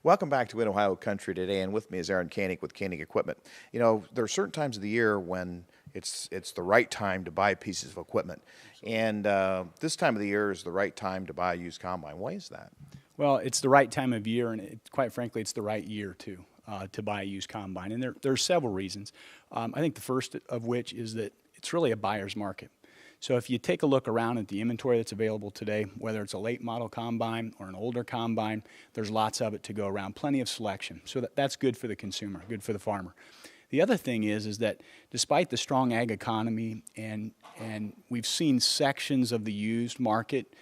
Welcome back to In Ohio Country Today, and with me is Aaron Koenig with Koenig Equipment. You know, there are certain times of the year when it's the right time to buy pieces of equipment, and this time of the year is the right time to buy a used combine. Why is that? Well, it's the right time of year, and quite frankly, it's the right year too to buy a used combine. And there are several reasons. I think the first of which is that it's really a buyer's market. So if you take a look around at the inventory that's available today, whether it's a late model combine or an older combine, there's lots of it to go around, plenty of selection. So that's good for the consumer, good for the farmer. The other thing is that despite the strong ag economy and we've seen sections of the used market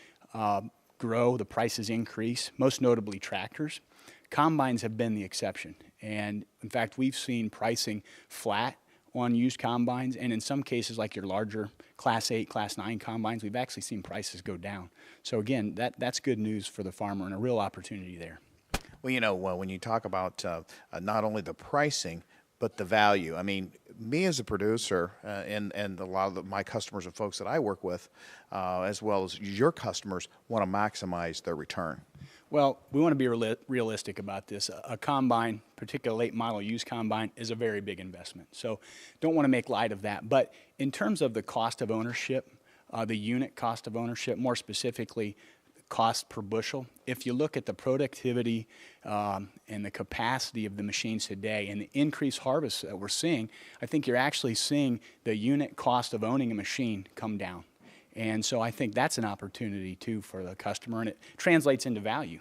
grow, the prices increase, most notably tractors, combines have been the exception. And in fact, we've seen pricing flat on used combines, and in some cases, like your larger Class 8, Class 9 combines, we've actually seen prices go down. So again, that's good news for the farmer and a real opportunity there. Well, you know, when you talk about not only the pricing, but the value. I mean, me as a producer and a lot of my customers and folks that I work with, as well as your customers, want to maximize their return. Well, we want to be realistic about this. A combine, particularly late model used combine, is a very big investment. So don't want to make light of that. But in terms of the cost of ownership, the unit cost of ownership, more specifically, cost per bushel, if you look at the productivity and the capacity of the machines today and the increased harvest that we're seeing, I think you're actually seeing the unit cost of owning a machine come down. And so I think that's an opportunity, too, for the customer, and it translates into value.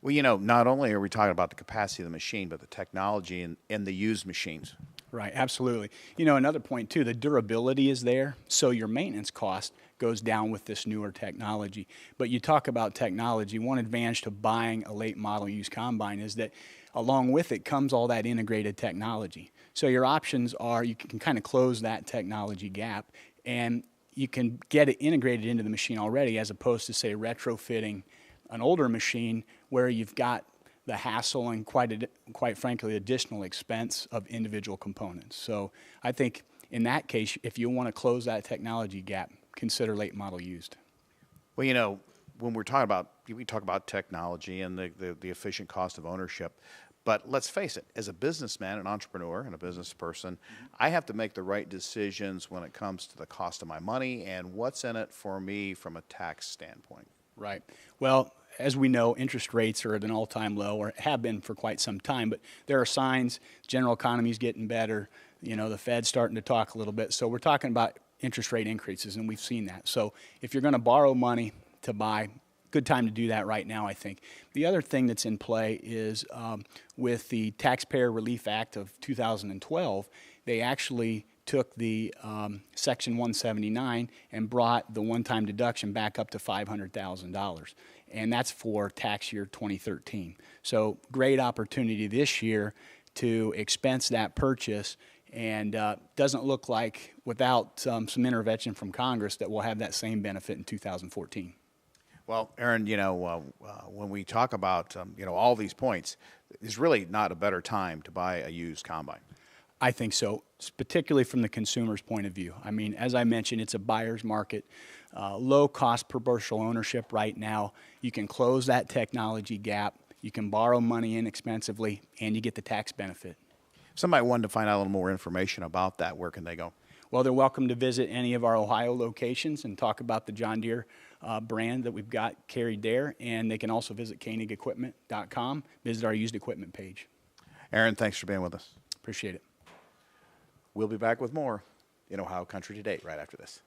Well, you know, not only are we talking about the capacity of the machine, but the technology in the used machines. Right, absolutely. You know, another point, too, the durability is there, so your maintenance cost goes down with this newer technology. But you talk about technology, one advantage to buying a late model used combine is that along with it comes all that integrated technology. So your options are you can kind of close that technology gap, and you can get it integrated into the machine already as opposed to, say, retrofitting an older machine where you've got the hassle and quite frankly, additional expense of individual components. So I think in that case, if you want to close that technology gap, consider late model used. Well, you know, when we talk about technology and the efficient cost of ownership, but let's face it, as a businessman, an entrepreneur, and a business person, I have to make the right decisions when it comes to the cost of my money and what's in it for me from a tax standpoint. Right. Well, as we know, interest rates are at an all-time low, or have been for quite some time, but there are signs general economy is getting better. You know, the Fed's starting to talk a little bit. So we're talking about interest rate increases, and we've seen that. So if you're going to borrow money to buy, good time to do that right now, I think. The other thing that's in play is with the Taxpayer Relief Act of 2012, they actually took the Section 179 and brought the one-time deduction back up to $500,000. And that's for tax year 2013. So great opportunity this year to expense that purchase, and doesn't look like without some intervention from Congress that we'll have that same benefit in 2014. Well, Aaron, you know, when we talk about, you know, all these points, there's really not a better time to buy a used combine. I think so, particularly from the consumer's point of view. I mean, as I mentioned, it's a buyer's market, low cost per bushel ownership right now. You can close that technology gap. You can borrow money inexpensively, and you get the tax benefit. If somebody wanted to find out a little more information about that, where can they go? Well, they're welcome to visit any of our Ohio locations and talk about the John Deere brand that we've got carried there. And they can also visit koenigequipment.com, visit our used equipment page. Aaron, thanks for being with us. Appreciate it. We'll be back with more in Ohio Country Today right after this.